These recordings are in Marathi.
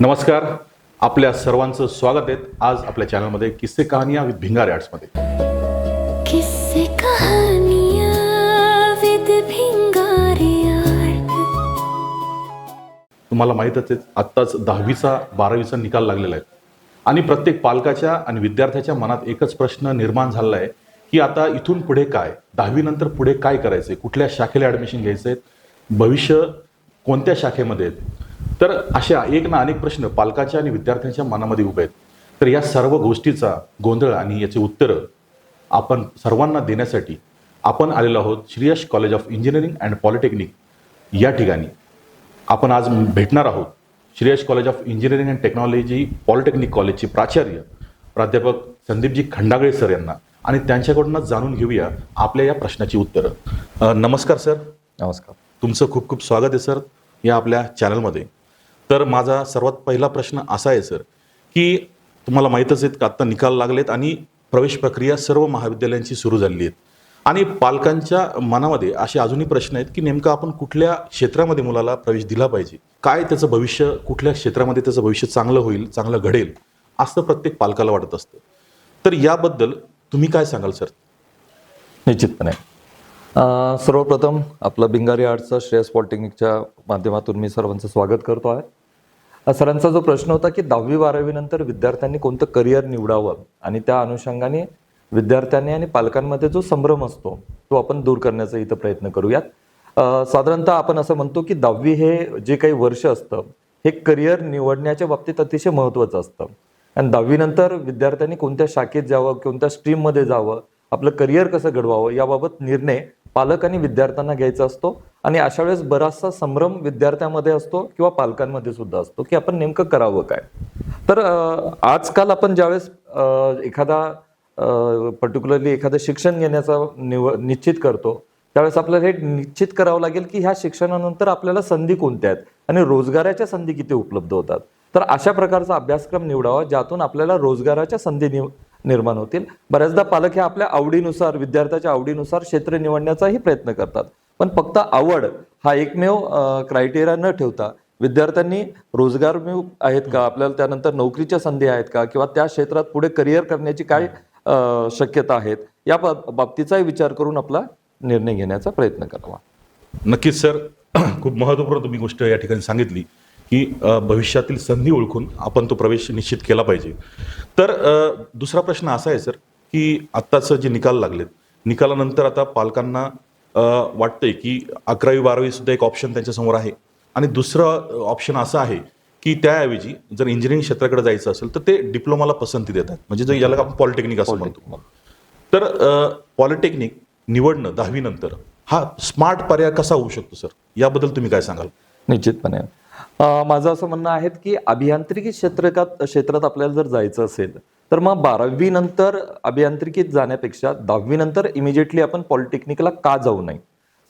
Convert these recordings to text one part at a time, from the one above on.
नमस्कार. आपल्या सर्वांचं स्वागत आहे आज आपल्या चॅनलमध्ये किस्से कहानियां विथ भिंगार आर्ट्समध्ये. किस्से कहानियां विद भिंगारी आर्ट. तुम्हाला माहीतच आहे आत्ताच 10वीचा 12वीचा निकाल लागलेला आहे आणि प्रत्येक पालकाच्या आणि विद्यार्थ्याच्या मनात एकच प्रश्न निर्माण झालेला आहे की आता इथून पुढे काय, 10वी नंतर पुढे काय करायचे, कुठल्या शाखेला ॲडमिशन घ्यायचं आहे, भविष्य कोणत्या शाखेमध्ये आहेत. तर अशा एक ना अनेक प्रश्न पालकाच्या आणि विद्यार्थ्यांच्या मनामध्ये उभे आहेत. तर या सर्व गोष्टीचा गोंधळ आणि याची उत्तरं आपण सर्वांना देण्यासाठी आपण आलेलो आहोत Shreeyash college of engineering and polytechnic या ठिकाणी. आपण आज भेटणार आहोत Shreeyash college of engineering and technology polytechnic कॉलेजचे प्राचार्य प्राध्यापक संदीपजी खंडागळे सर यांना आणि त्यांच्याकडूनच जाणून घेऊया आपल्या या प्रश्नाची उत्तरं. नमस्कार सर. नमस्कार. तुमचं खूप खूप स्वागत आहे सर या आपल्या चॅनलमध्ये. तर माझा सर्वात पहिला प्रश्न असा आहे सर की तुम्हाला माहीतच आहेत का आत्ता निकाल लागलेत आणि प्रवेश प्रक्रिया सर्व महाविद्यालयांची सुरू झालेली आहेत आणि पालकांच्या मनामध्ये असे अजूनही प्रश्न आहेत की नेमकं आपण कुठल्या क्षेत्रामध्ये मुलाला प्रवेश दिला पाहिजे, काय त्याचं भविष्य, कुठल्या क्षेत्रामध्ये त्याचं भविष्य चांगलं होईल, चांगलं घडेल असं प्रत्येक पालकाला वाटत असतं. तर याबद्दल तुम्ही काय सांगाल सर? निश्चितपणे सर्वप्रथम आपलं भिंगारी आर्ट्सचं श्रेयस पॉलिटेक्निकच्या माध्यमातून मी सर्वांचं स्वागत करतो आहे. सरांचा जो प्रश्न होता की 10वी-12वी नंतर विद्यार्थ्यांनी कोणतं करिअर निवडावं आणि त्या अनुषंगाने विद्यार्थ्यांनी आणि पालकांमध्ये जो संभ्रम असतो तो आपण दूर करण्याचा इथं प्रयत्न करूयात. साधारणतः आपण असं म्हणतो की 10वी हे जे काही वर्ष असतं हे करिअर निवडण्याच्या बाबतीत अतिशय महत्त्वाचं असतं आणि 10वी नंतर विद्यार्थ्यांनी कोणत्या शाखेत जावं, कोणत्या स्ट्रीममध्ये जावं, आपलं करिअर कसं घडवावं याबाबत निर्णय पालक आणि विद्यार्थ्यांना घ्यायचा असतो आणि अशा वेळेस बराचसा संभ्रम विद्यार्थ्यांमध्ये असतो किंवा पालकांमध्ये सुद्धा असतो की आपण नेमकं करावं काय. तर आजकाल आपण ज्यावेळेस एखादा पर्टिक्युलरली एखादं शिक्षण घेण्याचा निश्चित करतो त्यावेळेस आपल्याला हे निश्चित करावं लागेल की ह्या शिक्षणानंतर आपल्याला संधी कोणत्या आहेत आणि रोजगाराच्या संधी किती उपलब्ध होतात. तर अशा प्रकारचा अभ्यासक्रम निवडावा ज्यातून आपल्याला रोजगाराच्या संधी निर्माण होतील. बऱ्याचदा पालक हे आपल्या आवडीनुसार, विद्यार्थ्याच्या आवडीनुसार क्षेत्र निवडण्याचाही प्रयत्न करतात, पण फक्त आवड हा एकमेव क्रायटेरिया न ठेवता विद्यार्थ्यांनी रोजगार आहेत का, आपल्याला त्यानंतर नोकरीच्या संधी आहेत का किंवा त्या क्षेत्रात पुढे करिअर करण्याची काय शक्यता आहेत या बाबतीचाही विचार करून आपला निर्णय घेण्याचा प्रयत्न करावा. नक्कीच सर. खूप महत्त्वपूर्ण तुम्ही गोष्ट या ठिकाणी सांगितली की भविष्यातील संधी ओळखून आपण तो प्रवेश निश्चित केला पाहिजे. तर दुसरा प्रश्न असा आहे सर की आत्ताचं जे निकाल लागलेत, निकालानंतर आता पालकांना वाटतंय की 11वी-12वी सुद्धा एक ऑप्शन त्यांच्यासमोर आहे आणि दुसरं ऑप्शन असं आहे की त्याऐवजी जर इंजिनिअरिंग क्षेत्राकडे जायचं असेल तर ते डिप्लोमाला पसंती देतात, म्हणजे जर याला आपण पॉलिटेक्निक असं म्हणतो. तर पॉलिटेक्निक निवडणं 10वी नंतर हा स्मार्ट पर्याय कसा होऊ शकतो सर, याबद्दल तुम्ही काय सांगाल? निश्चितपणे माझं असं म्हणणं आहे की अभियांत्रिकी क्षेत्रात आपल्याला जर जायचं असेल तर मग 12वी नंतर अभियांत्रिकीत जाण्यापेक्षा 10वी नंतर इमिजिएटली आपण पॉलिटेक्निकला का जाऊ नये.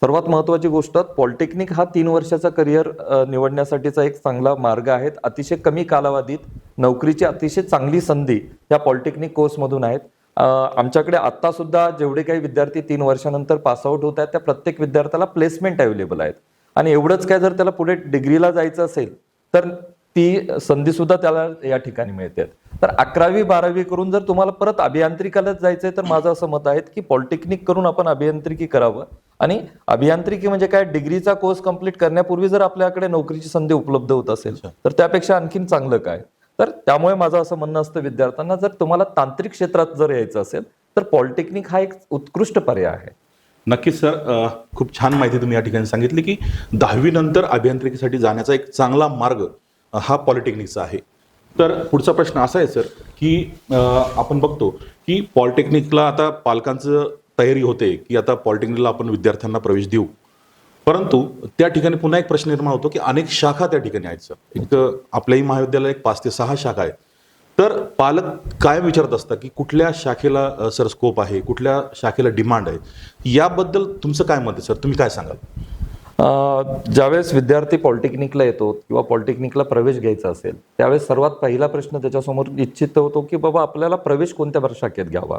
सर्वात महत्त्वाची गोष्ट, पॉलिटेक्निक हा 3 वर्षाचा करिअर निवडण्यासाठीचा एक चांगला मार्ग आहे. अतिशय कमी कालावधीत नोकरीची अतिशय चांगली संधी या पॉलिटेक्निक कोर्समधून आहेत. आमच्याकडे आत्ता सुद्धा जेवढे काही विद्यार्थी 3 वर्षानंतर पासआउट होत आहेत त्या प्रत्येक विद्यार्थ्याला प्लेसमेंट अवेलेबल आहेत आणि एवढंच काय, जर त्याला पुढे डिग्रीला जायचं असेल तर ती संधी सुद्धा त्याला या ठिकाणी मिळते. तर 11वी-12वी करून जर तुम्हाला परत अभियांत्रिकालाच जायचंय तर माझं असं मत आहे की पॉलिटेक्निक करून आपण अभियांत्रिकी करावं आणि अभियांत्रिकी म्हणजे काय, डिग्रीचा कोर्स कंप्लीट करण्यापूर्वी जर आपल्याकडे नोकरीची संधी उपलब्ध होत असेल तर त्यापेक्षा आणखीन चांगलं काय. तर त्यामुळे माझं असं म्हणणं असतं विद्यार्थ्यांना, जर तुम्हाला तांत्रिक क्षेत्रात जर यायचं असेल तर पॉलिटेक्निक हा एक उत्कृष्ट पर्याय आहे. नक्कीच सर. खूप छान माहिती तुम्ही या ठिकाणी सांगितली की 10वी नंतर अभियांत्रिकीसाठी जाण्याचा एक चांगला मार्ग हा पॉलिटेक्निकचा आहे. तर पुढचा प्रश्न असा आहे सर की आपण बघतो की पॉलिटेक्निकला आता पालकांचं तयारी होते की आता पॉलिटेक्निकला आपण विद्यार्थ्यांना प्रवेश देऊ, परंतु त्या ठिकाणी पुन्हा एक प्रश्न निर्माण होतो की अनेक शाखा त्या ठिकाणी आहेत सर. एक आपल्याही महाविद्यालयात 5 ते 6 शाखा आहेत. तर पालक काय विचारत असतात की कुठल्या शाखेला सर स्कोप आहे, कुठल्या शाखेला डिमांड आहे, याबद्दल तुमचं काय मत आहे सर, तुम्ही काय सांगाल? ज्यावेळेस विद्यार्थी पॉलिटेक्निकला येतो किंवा पॉलिटेक्निकला प्रवेश घ्यायचा असेल त्यावेळेस सर्वात पहिला प्रश्न त्याच्यासमोर निश्चित होतो की बाबा आपल्याला प्रवेश कोणत्या शाखेत घ्यावा.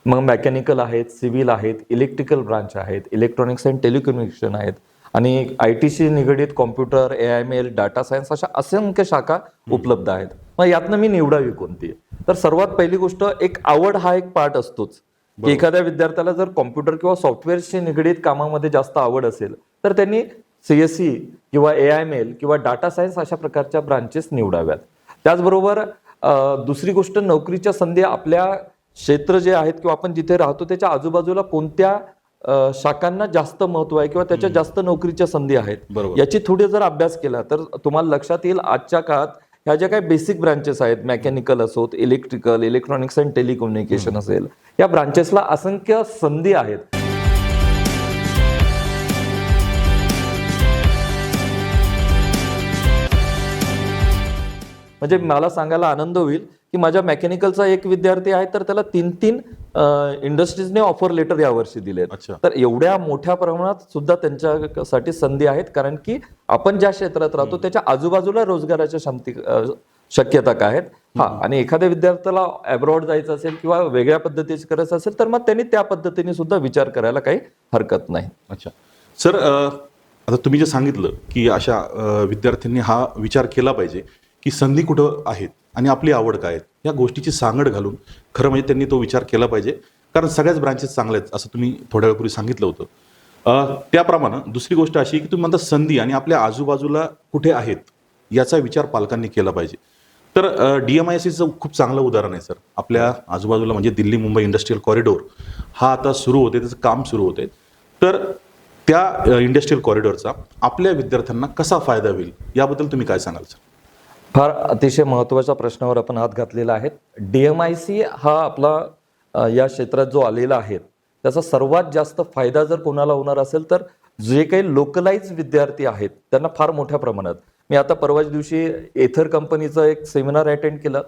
मग मेकॅनिकल आहेत, सिव्हिल आहेत, इलेक्ट्रिकल ब्रांच आहेत, इलेक्ट्रॉनिक्स अँड टेलिकम्युनिकेशन आहेत, आणि IT शी निगडीत कॉम्प्युटर, AIML, डाटा सायन्स अशा असंख्य शाखा उपलब्ध आहेत. मग यातनं मी निवडावी कोणती? तर सर्वात पहिली गोष्ट, एक आवड हा एक पार्ट असतोच. की एखाद्या विद्यार्थ्याला जर कॉम्प्युटर किंवा सॉफ्टवेअरशी निगडीत कामामध्ये जास्त आवड असेल तर त्यांनी CSE किंवा AIML किंवा डाटा सायन्स अशा प्रकारच्या ब्रांचेस निवडाव्यात. त्याचबरोबर दुसरी गोष्ट, नोकरीच्या संधी आपल्या क्षेत्र जे आहेत किंवा आपण जिथे राहतो त्याच्या आजूबाजूला कोणत्या शाखांना जास्त महत्व आहे किंवा त्याच्या जास्त नोकरीच्या संधी आहेत, बरोबर. याची थोडी जर अभ्यास केला तर तुम्हाला लक्षात येईल आजच्या काळात ह्या ज्या काही बेसिक ब्रांचेस आहेत, मेकॅनिकल असोत, इलेक्ट्रिकल, इलेक्ट्रॉनिक्स अँड टेलिकम्युनिकेशन असेल, या ब्रांचेसला असंख्य संधी आहेत. म्हणजे मला सांगायला आनंद होईल की माझ्या मेकॅनिकलचा एक विद्यार्थी आहे तर त्याला 3 इंडस्ट्रीजने ऑफर लेटर यावर्षी दिलेत. अच्छा. तर एवढ्या मोठ्या प्रमाणात सुद्धा त्यांच्यासाठी संधी आहेत, कारण की आपण ज्या क्षेत्रात राहतो त्याच्या आजूबाजूला रोजगाराच्या शक्यता काय आहेत. आणि एखाद्या विद्यार्थ्याला अब्रॉड जायचं असेल किंवा वेगळ्या पद्धतीचं करायचं असेल तर मग त्यांनी त्या पद्धतीने सुद्धा विचार करायला काही हरकत नाही. अच्छा सर, आता तुम्ही जे सांगितलं की अशा विद्यार्थ्यांनी हा विचार केला पाहिजे की संधी कुठं आहेत आणि आपली आवड काय आहेत, या गोष्टीची सांगड घालून खरं म्हणजे त्यांनी तो विचार केला पाहिजे, कारण सगळ्याच ब्रांचेस चांगल्या आहेत असं तुम्ही थोड्या वेळापूर्वी सांगितलं होतं. त्याप्रमाणे दुसरी गोष्ट अशी की तुम्ही म्हणता संधी आणि आपल्या आजूबाजूला कुठे आहेत याचा विचार पालकांनी केला पाहिजे. तर DMISCचं खूप चांगलं उदाहरण आहे सर. आपल्या आजूबाजूला म्हणजे दिल्ली मुंबई इंडस्ट्रियल कॉरिडॉर हा आता सुरू होते, त्याचं काम सुरू होते. तर त्या इंडस्ट्रियल कॉरिडॉरचा आपल्या विद्यार्थ्यांना कसा फायदा होईल याबद्दल तुम्ही काय सांगाल सर? फार अतिशय महत्त्वाच्या प्रश्नावर आपण हात घातलेला आहे. DMIC हा आपला या क्षेत्रात जो आलेला आहे त्याचा सर्वात जास्त फायदा जर कोणाला होणार असेल तर जे काही लोकलाइज विद्यार्थी आहेत त्यांना फार मोठ्या प्रमाणात. मी आता परवाच्या दिवशी एथर कंपनीचं एक सेमिनार अटेंड केलं.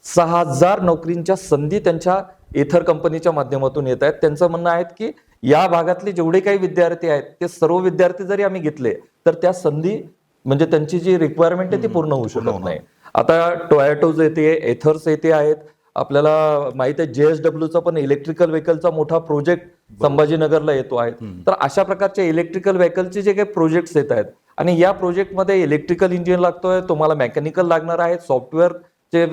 6000 नोकरींच्या संधी त्यांच्या एथर कंपनीच्या माध्यमातून येत आहेत. त्यांचं म्हणणं आहे की या भागातले जेवढे काही विद्यार्थी आहेत ते सर्व विद्यार्थी जरी आम्ही घेतले तर त्या संधी म्हणजे त्यांची जी रिक्वायरमेंट आहे ती पूर्ण होऊ शकत नाही. आता टोयोटोज येते, एथर्स येते आहेत. आपल्याला माहित आहे JSWचा पण इलेक्ट्रिकल व्हेकलचा मोठा प्रोजेक्ट संभाजीनगरला येतो आहे. तर अशा प्रकारचे इलेक्ट्रिकल व्हेकलचे जे काही प्रोजेक्ट्स येत आहेत आणि या प्रोजेक्टमध्ये इलेक्ट्रिकल इंजिनियर लागतोय, तुम्हाला मेकॅनिकल लागणार आहे, सॉफ्टवेअरचे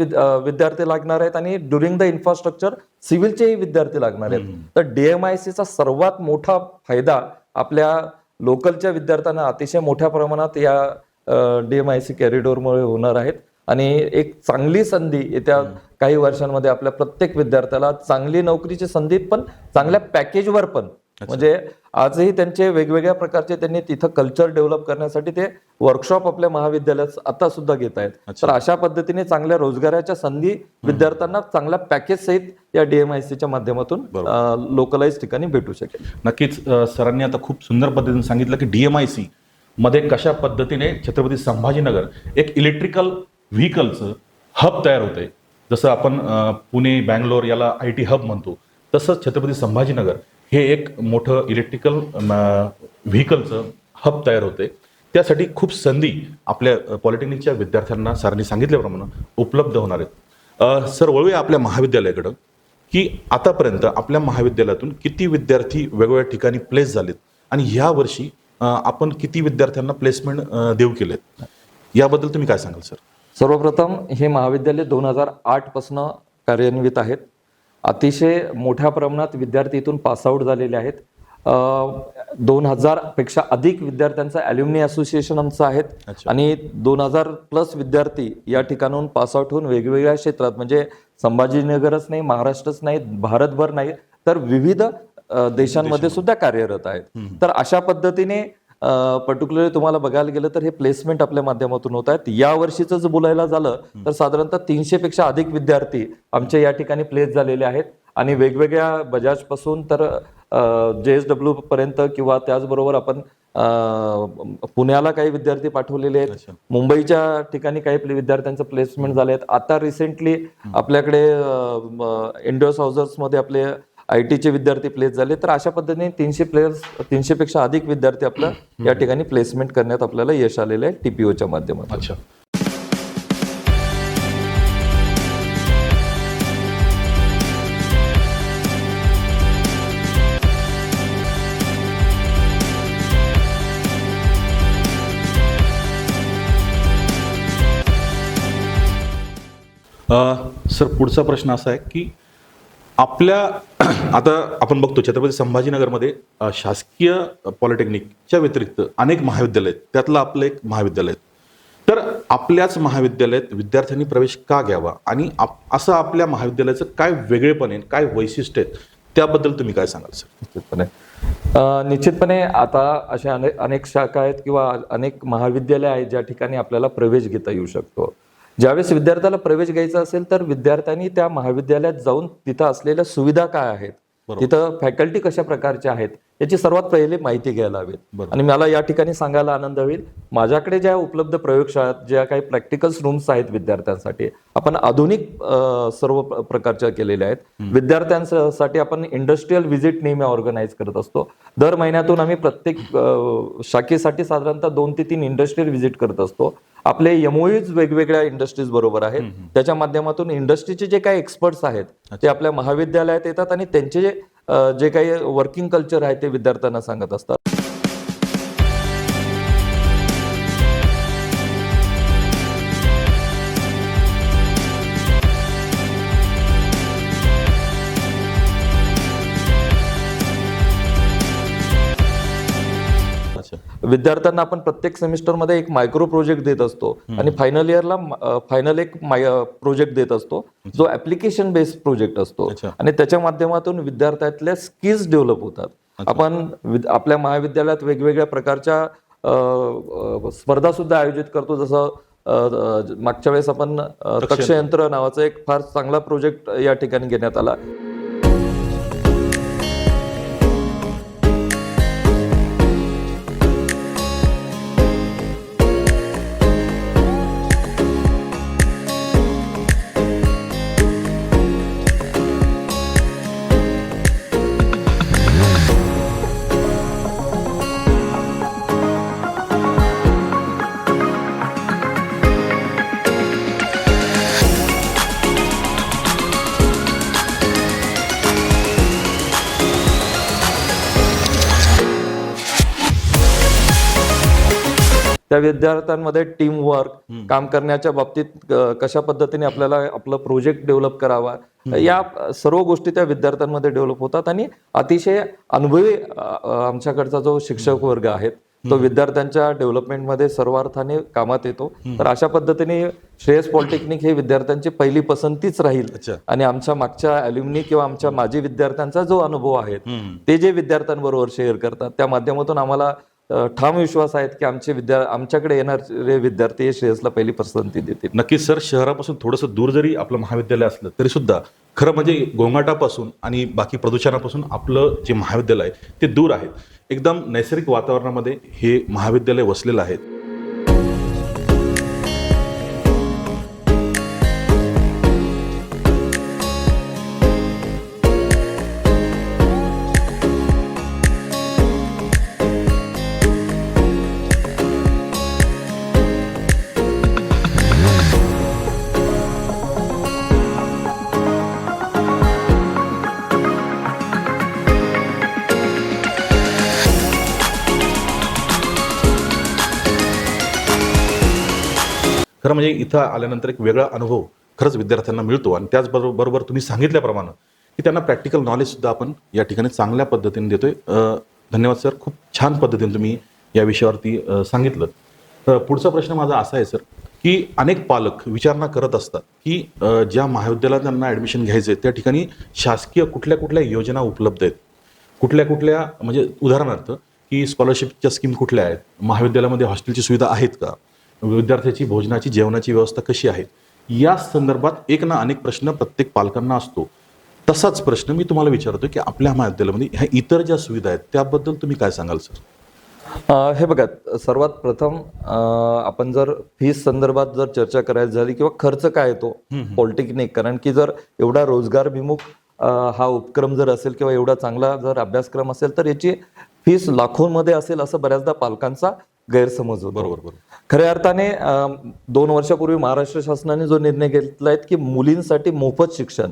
विद्यार्थी लागणार आहेत आणि ड्युरिंग द इन्फ्रास्ट्रक्चर सिव्हिलचेही विद्यार्थी लागणार आहेत. तर DMICचा सर्वात मोठा फायदा आपल्या लोकलच्या विद्यार्थ्यांना अतिशय मोठ्या प्रमाणात या DMIC कॉरिडॉरमुळे होणार आहेत आणि एक चांगली संधी येत्या काही वर्षांमध्ये आपल्या प्रत्येक विद्यार्थ्याला चांगली नोकरीची संधी पण चांगल्या पॅकेजवर पण. म्हणजे आजही त्यांचे वेगवेगळ्या प्रकारचे त्यांनी तिथं कल्चर डेव्हलप करण्यासाठी ते वर्कशॉप आपल्या महाविद्यालयात आता सुद्धा घेत आहेत. तर अशा पद्धतीने चांगल्या रोजगाराच्या संधी विद्यार्थ्यांना चांगल्या पॅकेज सहित या DMICच्या माध्यमातून लोकलाइज ठिकाणी भेटू शकेल. नक्कीच सरांनी आता खूप सुंदर पद्धतीने सांगितलं की DMIC मध्ये कशा पद्धतीने छत्रपती संभाजीनगर एक इलेक्ट्रिकल व्हेकलचं हब तयार होतंय. जसं आपण पुणे, बँगलोर याला IT हब म्हणतो, तसंच छत्रपती संभाजीनगर हे एक मोठं इलेक्ट्रिकल व्हेकलचं हब तयार होते. त्यासाठी खूप संधी आपल्या पॉलिटेक्निकच्या विद्यार्थ्यांना सरांनी सांगितल्याप्रमाणे उपलब्ध होणार आहेत. सर, वळूया आपल्या महाविद्यालयाकडं की आतापर्यंत आपल्या महाविद्यालयातून किती विद्यार्थी वेगवेगळ्या ठिकाणी प्लेस झालेत आणि ह्या वर्षी आपण किती विद्यार्थ्यांना प्लेसमेंट देऊ केलेत याबद्दल तुम्ही काय सांगाल सर? सर्वप्रथम हे महाविद्यालय 2008 पासून कार्यान्वित आहेत. अतिशय मोठ्या प्रमाणात विद्यार्थी इथून पासआउट झालेले आहेत. 2000 पेक्षा अधिक विद्यार्थ्यांचं ॲल्युमिनी असोसिएशन आमचं आहेत आणि 2000+ विद्यार्थी या ठिकाणाहून पासआउट होऊन वेगवेगळ्या क्षेत्रात म्हणजे संभाजीनगरच नाही, महाराष्ट्रच नाही, भारतभर नाही तर विविध देशांमध्ये सुद्धा कार्यरत आहेत. तर अशा पद्धतीने पर्टिक्युलरली तुम्हाला बघायला गेलं तर हे प्लेसमेंट आपल्या माध्यमातून होत आहेत. या वर्षीचं जर बोलायला झालं तर साधारणतः 300 पेक्षा अधिक विद्यार्थी आमच्या या ठिकाणी प्लेस झालेले आहेत आणि वेगवेगळ्या बजाज पासून तर JSW पर्यंत किंवा त्याचबरोबर आपण पुण्याला काही विद्यार्थी पाठवलेले आहेत. मुंबईच्या ठिकाणी काही विद्यार्थ्यांचं प्लेसमेंट झाले आहेत. आता रिसेंटली आपल्याकडे इंडोस हाऊसर्स मध्ये आपले IT चे विद्यार्थी प्लेस झाले. तर अशा पद्धतीने 300 पेक्षा अधिक विद्यार्थी आपल्या या ठिकाणी प्लेसमेंट करण्यात आपल्याला यश आलेलं आहे TPOच्या माध्यमातून. अच्छा. सर पुढचा प्रश्न असा आहे की आपल्या आता आपण बघतो छत्रपती संभाजीनगरमध्ये शासकीय पॉलिटेक्निकच्या व्यतिरिक्त अनेक महाविद्यालय आहेत, त्यातलं आपलं एक महाविद्यालय आहे. तर आपल्याच महाविद्यालयात विद्यार्थ्यांनी प्रवेश का घ्यावा आणि असं आपल्या महाविद्यालयाचं काय वेगळेपण आहे, काय वैशिष्ट्य आहेत, त्याबद्दल तुम्ही काय सांगाल सर? निश्चितपणे आता अशा अनेक शाखा आहेत किंवा अनेक महाविद्यालय आहेत ज्या ठिकाणी आपल्याला प्रवेश घेता येऊ शकतो. ज्यावेळेस विद्यार्थ्याला प्रवेश घ्यायचा असेल तर विद्यार्थ्यांनी त्या महाविद्यालयात जाऊन तिथं असलेल्या सुविधा काय आहेत, तिथं फॅकल्टी कशा प्रकारच्या आहेत याची सर्वात पहिले माहिती घ्यायला हवी. आणि मला या ठिकाणी सांगायला आनंद होईल, माझ्याकडे ज्या उपलब्ध प्रयोगशाळा ज्या काही प्रॅक्टिकल्स रूम्स आहेत विद्यार्थ्यांसाठी आपण आधुनिक सर्व प्रकारच्या केलेल्या आहेत. विद्यार्थ्यांसाठी आपण इंडस्ट्रीयल व्हिजिट नेहमी ऑर्गनाईज करत असतो. दर महिन्यातून आम्ही प्रत्येक शाखेसाठी साधारणतः 2 ते 3 इंडस्ट्रीयल व्हिजिट करत असतो. आपले एमओयूज वेगवेगळ्या इंडस्ट्रीज बरोबर आहेत, त्याच्या माध्यमातून इंडस्ट्रीचे जे काही एक्सपर्ट्स आहेत ते आपल्या महाविद्यालयात येतात आणि त्यांचे जे काही वर्किंग कल्चर आहे ते विद्यार्थ्यांना सांगत असतात. विद्यार्थ्यांना आपण प्रत्येक सेमिस्टरमध्ये एक मायक्रो प्रोजेक्ट देत असतो आणि फायनल इयरला फायनल एक प्रोजेक्ट देत असतो जो ऍप्लिकेशन बेस्ड प्रोजेक्ट असतो आणि त्याच्या माध्यमातून विद्यार्थ्यातल्या स्किल्स डेव्हलप होतात. आपण आपल्या महाविद्यालयात वेगवेगळ्या प्रकारच्या स्पर्धा सुद्धा आयोजित करतो. जसं मागच्या वेळेस आपण तक्षयंत्र नावाचा एक फार चांगला प्रोजेक्ट या ठिकाणी घेण्यात आला. त्या विद्यार्थ्यांमध्ये टीम वर्क, काम करण्याच्या बाबतीत कशा पद्धतीने आपल्याला आपलं प्रोजेक्ट डेव्हलप करावा या सर्व गोष्टी त्या विद्यार्थ्यांमध्ये डेव्हलप होतात आणि अतिशय अनुभवी आमच्याकडचा जो शिक्षक वर्ग आहे तो विद्यार्थ्यांच्या डेव्हलपमेंटमध्ये सर्वार्थाने कामात येतो. तर अशा पद्धतीने श्रेयस पॉलिटेक्निक हे विद्यार्थ्यांची पहिली पसंतीच राहील आणि आमच्या मागच्या अल्युमिनी किंवा आमच्या माजी विद्यार्थ्यांचा जो अनुभव आहे ते जे विद्यार्थ्यांबरोबर शेअर करतात त्या माध्यमातून आम्हाला ठाम विश्वास आहेत की आमच्याकडे येणारे विद्यार्थी हे श्रेयसला पहिली पसंती देतील. नक्कीच सर, शहरापासून थोडंसं दूर जरी आपलं महाविद्यालय असलं तरी सुद्धा खरं म्हणजे गोंगाटापासून आणि बाकी प्रदूषणापासून आपलं जे महाविद्यालय आहे ते दूर आहेत. एकदम नैसर्गिक वातावरणामध्ये हे महाविद्यालय वसलेलं आहे. खरं म्हणजे इथं आल्यानंतर एक वेगळा अनुभव खरंच विद्यार्थ्यांना मिळतो आणि त्याचबरोबर तुम्ही सांगितल्याप्रमाणे की त्यांना प्रॅक्टिकल नॉलेज सुद्धा आपण या ठिकाणी चांगल्या पद्धतीने देतोय. धन्यवाद सर, खूप छान पद्धतीने तुम्ही या विषयावरती सांगितलं. पुढचा प्रश्न माझा असा आहे सर की अनेक पालक विचारणा करत असतात की ज्या महाविद्यालयात त्यांना ॲडमिशन घ्यायचं आहे त्या ठिकाणी शासकीय कुठल्या कुठल्या योजना उपलब्ध आहेत, कुठल्या म्हणजे उदाहरणार्थ की स्कॉलरशिपच्या स्कीम कुठल्या आहेत, महाविद्यालयामध्ये हॉस्टेलची सुविधा आहेत का, विद्यार्थ्याची भोजनाची जेवणाची व्यवस्था कशी आहे, या संदर्भात एक ना अनेक प्रश्न प्रत्येक पालकांना असतो. तसाच प्रश्न मी तुम्हाला विचारतो की आपल्या महाविद्यालयामध्ये ह्या इतर ज्या सुविधा आहेत त्याबद्दल तुम्ही काय सांगाल सर? हे बघा, सर्वात प्रथम आपण जर फीस संदर्भात जर चर्चा करायची झाली किंवा खर्च काय येतो पॉलिटेक्निक, कारण की जर एवढा रोजगारभिमुख हा उपक्रम जर असेल किंवा एवढा चांगला जर अभ्यासक्रम असेल तर याची फीस लाखोंमध्ये असेल असं बऱ्याचदा पालकांचा गैरसमज होतो. बरोबर. खऱ्या अर्थाने 2 वर्षापूर्वी महाराष्ट्र शासनाने जो निर्णय घेतलाय की मुलींसाठी मोफत शिक्षण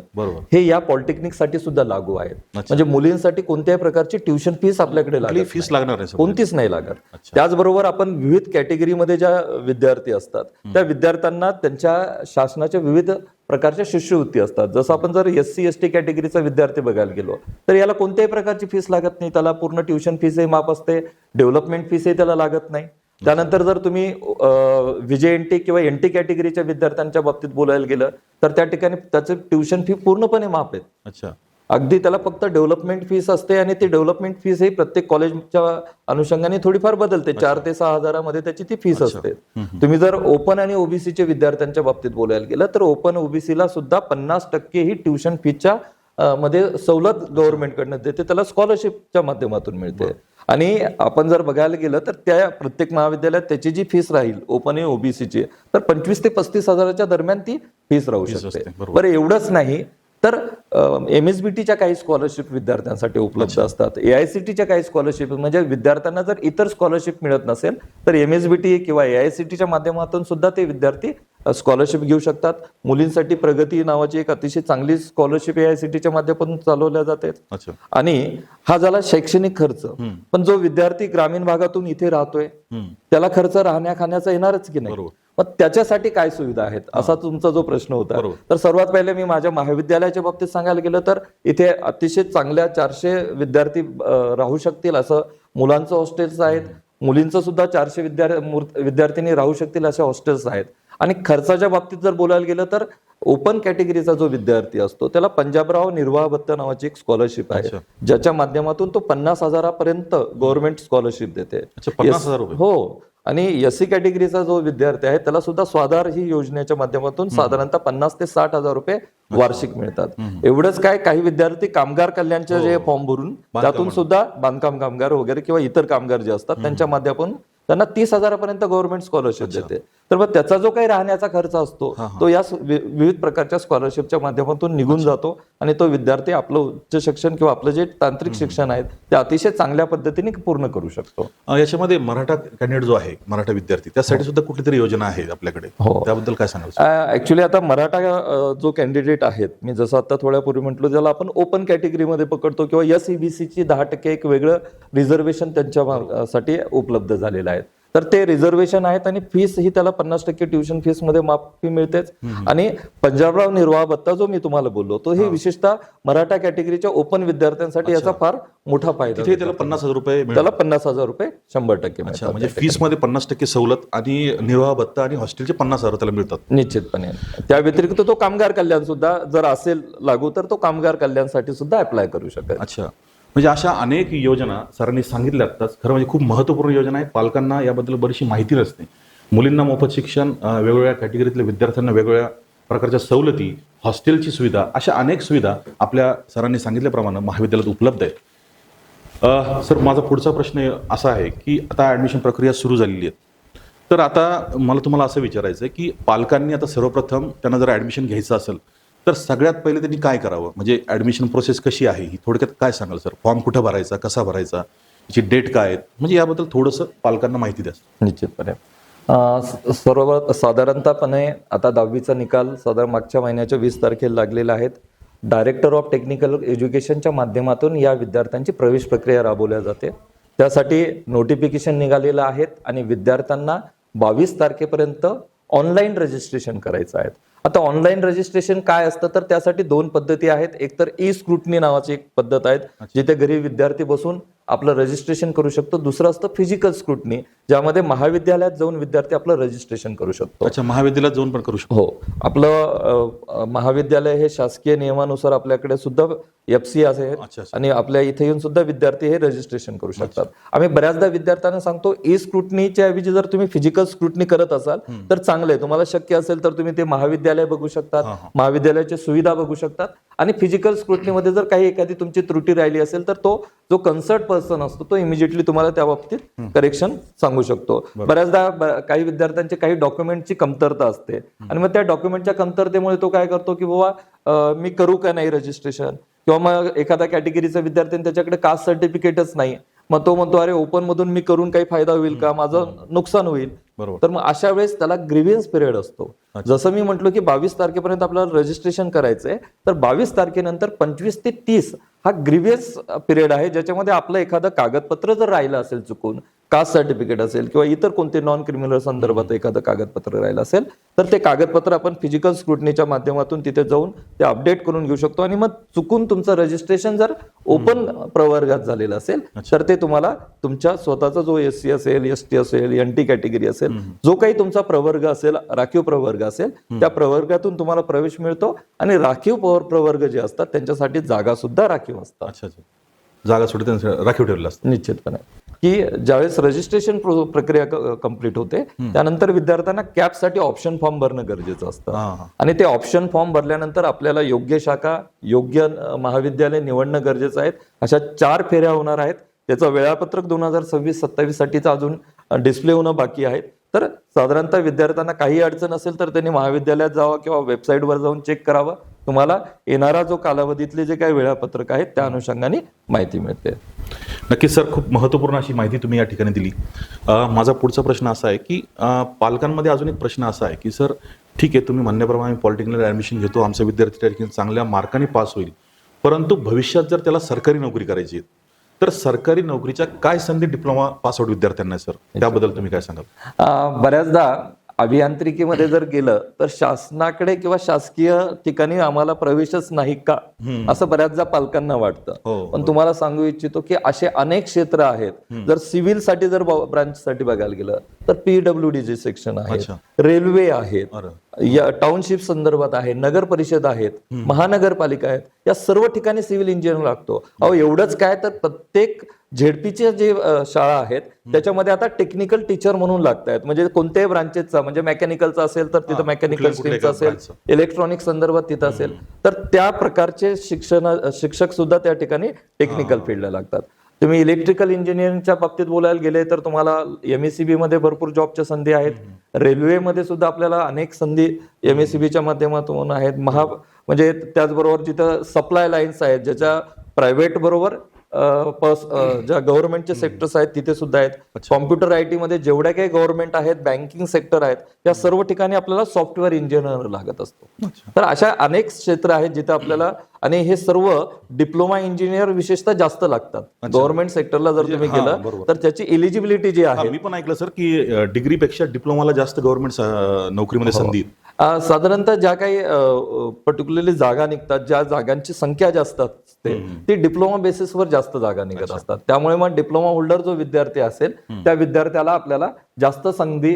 हे या पॉलिटेक्निकसाठी सुद्धा लागू आहे. म्हणजे मुलींसाठी कोणत्याही प्रकारची ट्युशन फीस आपल्याकडे फीस लागणार नाही, कोणतीच नाही लागत. त्याचबरोबर आपण विविध कॅटेगरीमध्ये ज्या विद्यार्थी असतात त्या विद्यार्थ्यांना त्यांच्या शासनाच्या विविध प्रकारच्या शिष्यवृत्ती असतात. जसं आपण जर SC ST कॅटेगरीचा विद्यार्थी बघायला गेलो तर याला कोणत्याही प्रकारची फीस लागत नाही. त्याला पूर्ण ट्युशन फीसही माफ असते, डेव्हलपमेंट फीसही त्याला लागत नाही. त्यानंतर जर तुम्ही VJNT किंवा NT कॅटेगरीच्या विद्यार्थ्यांच्या बाबतीत बोलायला गेलं तर त्या ठिकाणी त्याचं ट्युशन फी पूर्णपणे माफ आहेत. अच्छा. अगदी त्याला फक्त डेव्हलपमेंट फीस असते आणि ती डेव्हलपमेंट फीस ही प्रत्येक कॉलेजच्या अनुषंगाने थोडीफार बदलते. 4 ते 6 हजारामध्ये त्याची ती फीस असते. तुम्ही जर ओपन आणि ओबीसीच्या विद्यार्थ्यांच्या बाबतीत बोलायला गेलं तर ओपन ओबीसीला सुद्धा 50% ही ट्युशन फीच्या मध्ये सवलत गव्हर्नमेंटकडनं देते, त्याला स्कॉलरशिपच्या माध्यमातून मिळते. आणि आपण जर बघायला गेलं तर त्या प्रत्येक महाविद्यालयात त्याची जी फीस राहील ओपन आणि ओबीसीची तर 25 ते 35 हजाराच्या दरम्यान ती फीस राहू शकते. बरं, एवढंच नाही तर MSBTच्या काही स्कॉलरशिप विद्यार्थ्यांसाठी उपलब्ध असतात. AICTच्या काही स्कॉलरशिप म्हणजे विद्यार्थ्यांना जर इतर स्कॉलरशिप मिळत नसेल तर MSBT किंवा AICTच्या माध्यमातून सुद्धा ते विद्यार्थी स्कॉलरशिप घेऊ शकतात. मुलींसाठी प्रगती नावाची एक अतिशय चांगली स्कॉलरशिप AICTच्या माध्यमातून चालवल्या जाते. आणि हा झाला शैक्षणिक खर्च. पण जो विद्यार्थी ग्रामीण भागातून इथे राहतोय त्याला खर्च राहण्या खाण्याचा येणारच की नाही, मग त्याच्यासाठी काय सुविधा आहेत असा तुमचा जो प्रश्न होता. तर सर्वात पहिले मी माझ्या महाविद्यालयाच्या बाबतीत सांगायला गेलं तर इथे अतिशय चांगल्या 400 विद्यार्थी राहू शकतील असं मुलांचं हॉस्टेल्स आहेत. मुलींचं सुद्धा 400 विद्यार्थिनी राहू शकतील असे हॉस्टेल्स आहेत. आणि खर्चाच्या बाबतीत जर बोलायला गेलं तर ओपन कॅटेगरीचा जो विद्यार्थी असतो त्याला पंजाबराव निर्वाह भत्ता नावाची एक स्कॉलरशिप आहे ज्याच्या माध्यमातून तो 50 हजारापर्यंत गव्हर्नमेंट स्कॉलरशिप देते. 50,000 रुपये. हो. आणि SC कॅटेगरीचा जो विद्यार्थी आहे त्याला सुद्धा स्वाधार ही योजनेच्या माध्यमातून साधारणतः 50 ते 60 हजार रुपये वार्षिक मिळतात. एवढंच काय, काही विद्यार्थी कामगार कल्याणचे जे फॉर्म भरून त्यातून सुद्धा बांधकाम कामगार वगैरे किंवा इतर कामगार जे असतात त्यांच्या माध्यमातून त्यांना 30 हजारापर्यंत गव्हर्नमेंट स्कॉलरशिप देते. तर मग त्याचा जो काही राहण्याचा खर्च असतो तो या विविध प्रकारच्या स्कॉलरशिपच्या माध्यमातून निघून जातो आणि तो विद्यार्थी आपलं उच्च शिक्षण किंवा आपलं जे तांत्रिक शिक्षण आहे ते अतिशय चांगल्या पद्धतीने पूर्ण करू शकतो. याच्यामध्ये मराठा कॅन्डिडेट जो आहे, मराठा विद्यार्थी, त्यासाठी सुद्धा कुठली तरी योजना आहे आपल्याकडे, त्याबद्दल काय सांगाल? ऍक्च्युली आता मराठा जो कॅन्डिडेट आहेत, मी जसं आता थोड्यापूर्वी म्हटलं, ज्याला आपण ओपन कॅटेगरीमध्ये पकडतो किंवा SEBCची 10% एक वेगळं रिझर्वेशन त्यांच्यासाठी उपलब्ध झालेलं आहे. तर ते रिझर्वेशन आहेत आणि फीस ही त्याला 50% ट्युशन फीस मध्ये माफी मिळतेच. आणि पंजाबराव निर्वाह भत्ता जो मी तुम्हाला बोललो तो हे विशेषतः मराठा कॅटेगरीच्या ओपन विद्यार्थ्यांसाठी याचा फार मोठा फायदा. त्याला 50,000 रुपये, त्याला 50,000 रुपये 100% मिळतात. म्हणजे फीस मध्ये 50% सवलत आणि निर्वाह भत्ता आणि हॉस्टेलचे 50,000 त्याला मिळतात निश्चितपणे. त्या व्यतिरिक्त तो कामगार कल्याण सुद्धा जर असेल लागू तर तो कामगार कल्याणसाठी सुद्धा अप्लाय करू शकेल. अच्छा. म्हणजे अशा अनेक योजना सरांनी सांगितल्या आत्ताच. खरं म्हणजे खूप महत्त्वपूर्ण योजना आहेत. पालकांना याबद्दल बरीचशी माहिती नसते. मुलींना मोफत शिक्षण, वेगवेगळ्या कॅटेगरीतल्या विद्यार्थ्यांना वेगवेगळ्या प्रकारच्या सवलती, हॉस्टेलची सुविधा, अशा अनेक सुविधा आपल्या सरांनी सांगितल्याप्रमाणे महाविद्यालयात उपलब्ध आहेत. सर, माझा पुढचा प्रश्न असा आहे की आता ॲडमिशन प्रक्रिया सुरू झालेली आहे. तर आता मला तुम्हाला असं विचारायचं आहे की पालकांनी आता सर्वप्रथम त्यांना जर ॲडमिशन घ्यायचं असेल तर सगळ्यात पहिले त्यांनी काय करावं? म्हणजे ॲडमिशन प्रोसेस कशी आहे ही थोडक्यात काय सांगाल सर? फॉर्म कुठं भरायचा, कसा भरायचा, याची डेट काय आहेत, म्हणजे याबद्दल थोडंसं पालकांना माहिती द्या. निश्चितपणे. साधारणतःपणे आता 10वीचा निकाल साधारण मागच्या महिन्याच्या 20 तारखेला लागलेला आहे. डायरेक्टर ऑफ टेक्निकल एज्युकेशनच्या माध्यमातून या विद्यार्थ्यांची प्रवेश प्रक्रिया राबवल्या जाते. त्यासाठी नोटिफिकेशन निघालेलं आहेत आणि विद्यार्थ्यांना 22 तारखेपर्यंत ऑनलाईन रजिस्ट्रेशन करायचं आहे. आता ऑनलाईन रजिस्ट्रेशन काय असतं तर त्यासाठी 2 पद्धती आहेत. एक तर E-स्क्रुटनी नावाची एक पद्धत आहे जिथे घरी विद्यार्थी बसून आपलं रजिस्ट्रेशन करू शकतो. दुसरं असतं फिजिकल स्क्रुटनी, ज्यामध्ये महाविद्यालयात जाऊन विद्यार्थी आपलं रजिस्ट्रेशन करू शकतो. अच्छा, महाविद्यालयात जाऊन पण करू शकतो? हो. आपलं महाविद्यालय हे शासकीय नियमानुसार आपल्याकडे सुद्धा FC असे आणि आपल्या इथे येऊन सुद्धा विद्यार्थी हे रजिस्ट्रेशन करू शकतात. आम्ही बऱ्याचदा विद्यार्थ्यांना सांगतो E-स्क्रुटनीच्या ऐवजी जर तुम्ही फिजिकल स्क्रुटनी करत असाल तर चांगलं आहे. तुम्हाला शक्य असेल तर तुम्ही ते महाविद्यालय बघू शकतात, महाविद्यालयाची सुविधा बघू शकतात. आणि फिजिकल स्क्रुटनीमध्ये जर काही एखादी तुमची त्रुटी राहिली असेल तर तो जो कन्सर्ट पर्सन असतो तो इमिजिएटली तुम्हाला त्या बाबतीत करेक्शन सांगू शकतो. बऱ्याचदा काही विद्यार्थ्यांचे काही डॉक्युमेंटची कमतरता असते आणि मग त्या डॉक्युमेंटच्या कमतरतेमुळे तो काय करतो की बाबा मी करू का नाही रजिस्ट्रेशन, किंवा मग एखाद्या कॅटेगरीचा विद्यार्थी त्याच्याकडे कास्ट सर्टिफिकेटच नाही, मग तो म्हणतो अरे ओपन मधून मी करून काही फायदा होईल का, माझं नुकसान होईल. तर मग अशा वेळेस त्याला ग्रीव्हन्स पिरियड असतो. जसं मी म्हटलो की 22 तारखेपर्यंत आपल्याला रजिस्ट्रेशन करायचंय, तर 22 तारखेनंतर 25 ते 30 हा ग्रीव्हन्स पिरियड आहे, ज्याच्यामध्ये आपलं एखादं कागदपत्र जर राहिलं असेल चुकून, कास्ट सर्टिफिकेट असेल किंवा इतर कोणते नॉन क्रिमिनल संदर्भात एखादं कागदपत्र राहिलं असेल तर ते कागदपत्र आपण फिजिकल स्क्रुटनीच्या माध्यमातून तिथे जाऊन ते अपडेट करून घेऊ शकतो. आणि मग चुकून तुमचं रजिस्ट्रेशन जर ओपन प्रवर्गात झालेलं असेल तर ते तुम्हाला तुमच्या स्वतःचा जो SC असेल, ST असेल, NT कॅटेगरी असेल, जो काही तुमचा प्रवर्ग असेल, राखीव प्रवर्ग असेल, त्या प्रवर्गातून तुम्हाला प्रवेश मिळतो. आणि राखीव प्रवर्ग जे असतात त्यांच्यासाठी जागा सुद्धा राखीव असतात. अच्छा अच्छा, जागा सोडते राखीव ठेवलेलं असतं. निश्चितपणे की ज्यावेळेस रजिस्ट्रेशन प्रक्रिया कंप्लीट होते त्यानंतर विद्यार्थ्यांना कॅप साठी ऑप्शन फॉर्म भरणं गरजेचं असतं. आणि ते ऑप्शन फॉर्म भरल्यानंतर आपल्याला योग्य शाखा, योग्य महाविद्यालय निवडणं गरजेचं आहे. अशा 4 फेऱ्या होणार आहेत. त्याचं वेळापत्रक 2026-27 साठीचं अजून डिस्प्ले होणं बाकी आहे. तर साधारणतः विद्यार्थ्यांना काही अडचण असेल तर त्यांनी महाविद्यालयात जावं किंवा वेबसाईटवर जाऊन चेक करावं. तुम्हाला येणारा जो कालावधीतले जे काही वेळापत्रक आहेत त्या अनुषंगाने माहिती मिळते. नक्कीच सर, खूप महत्त्वपूर्ण अशी माहिती तुम्ही या ठिकाणी दिली. माझा पुढचा प्रश्न असा आहे की पालकांमध्ये अजून एक प्रश्न असा आहे की सर ठीक आहे, तुम्ही म्हणण्याप्रमाणे पॉलिटेक्निकला ॲडमिशन घेतो, आमचा विद्यार्थी त्या ठिकाणी चांगल्या मार्काने पास होईल, परंतु भविष्यात जर त्याला सरकारी नोकरी करायची आहे तर सरकारी नोकरीच्या काय संधी डिप्लोमा पासआउट विद्यार्थ्यांना सर, त्याबद्दल तुम्ही काय सांगाल? बऱ्याचदा अभियांत्रिकीमध्ये जर गेलं तर शासनाकडे किंवा शासकीय ठिकाणी आम्हाला प्रवेशच नाही का असं बऱ्याचदा पालकांना वाटतं. पण तुम्हाला सांगू इच्छितो की असे अनेक क्षेत्र आहेत. जर सिव्हिल साठी जर ब्रांच साठी बघायला गेलं तर PWD सेक्शन आहे, रेल्वे आहेत, टाउनशिप संदर्भात आहे, नगर परिषद आहेत, महानगरपालिका आहेत, या सर्व ठिकाणी सिव्हिल इंजिनियर लागतो. अहो एवढंच काय तर प्रत्येक झेडपीच्या जे शाळा आहेत त्याच्यामध्ये आता टेक्निकल टीचर म्हणून लागत आहेत. म्हणजे कोणत्याही ब्रांचेसचा, म्हणजे मेकॅनिकलचा असेल तर तिथं मेकॅनिकल स्ट्रीमचा असेल, इलेक्ट्रॉनिक संदर्भात तिथं असेल तर त्या प्रकारचे शिक्षक सुद्धा त्या ठिकाणी टेक्निकल फील्डला लागतात. तुम्ही इलेक्ट्रिकल इंजिनिअरिंगच्या बाबतीत बोलायला गेले तर तुम्हाला MSEB मध्ये भरपूर जॉबच्या संधी आहेत. रेल्वेमध्ये सुद्धा आपल्याला अनेक संधी MSEBच्या माध्यमातून आहेत. म्हणजे त्याचबरोबर जिथं सप्लाय लाईन्स आहेत ज्याच्या प्रायव्हेट बरोबर ज्या गव्हर्नमेंटचे सेक्टर्स आहेत तिथे सुद्धा आहेत. कॉम्प्युटर IT मध्ये जेवढ्या काही गव्हर्नमेंट आहेत, बँकिंग सेक्टर आहेत, या सर्व ठिकाणी आपल्याला सॉफ्टवेअर इंजिनियर लागत असतो. तर अशा अनेक क्षेत्र आहेत जिथे आपल्याला, आणि हे सर्व डिप्लोमा इंजिनियर विशेषतः जास्त लागतात. गव्हर्नमेंट सेक्टरला जर तुम्ही गेलं तर त्याची एलिजिबिलिटी जी आहे, मी पण ऐकलं सर की डिग्रीपेक्षा डिप्लोमाला जास्त गव्हर्नमेंट नोकरीमध्ये संधी. साधारणतः ज्या काही पर्टिक्युलरली जागा निघतात, ज्या जागांची संख्या जास्त असते ती डिप्लोमा बेसिसवर जास्त जागा निघत असतात. त्यामुळे मग डिप्लोमा होल्डर जो विद्यार्थी असेल त्या विद्यार्थ्याला आपल्याला जास्त संधी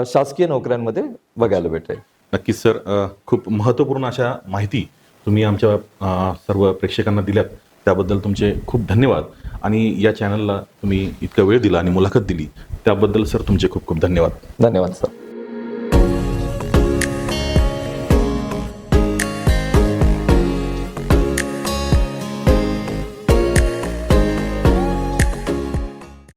शासकीय नोकऱ्यांमध्ये बघायला भेटेल. नक्कीच सर, खूप महत्त्वपूर्ण अशा माहिती तुम्ही आमच्या सर्व प्रेक्षकांना दिल्यात, त्याबद्दल तुमचे खूप धन्यवाद. आणि या चॅनलला तुम्ही इतका वेळ दिला आणि मुलाखत दिली त्याबद्दल सर तुमचे खूप खूप धन्यवाद. धन्यवाद सर.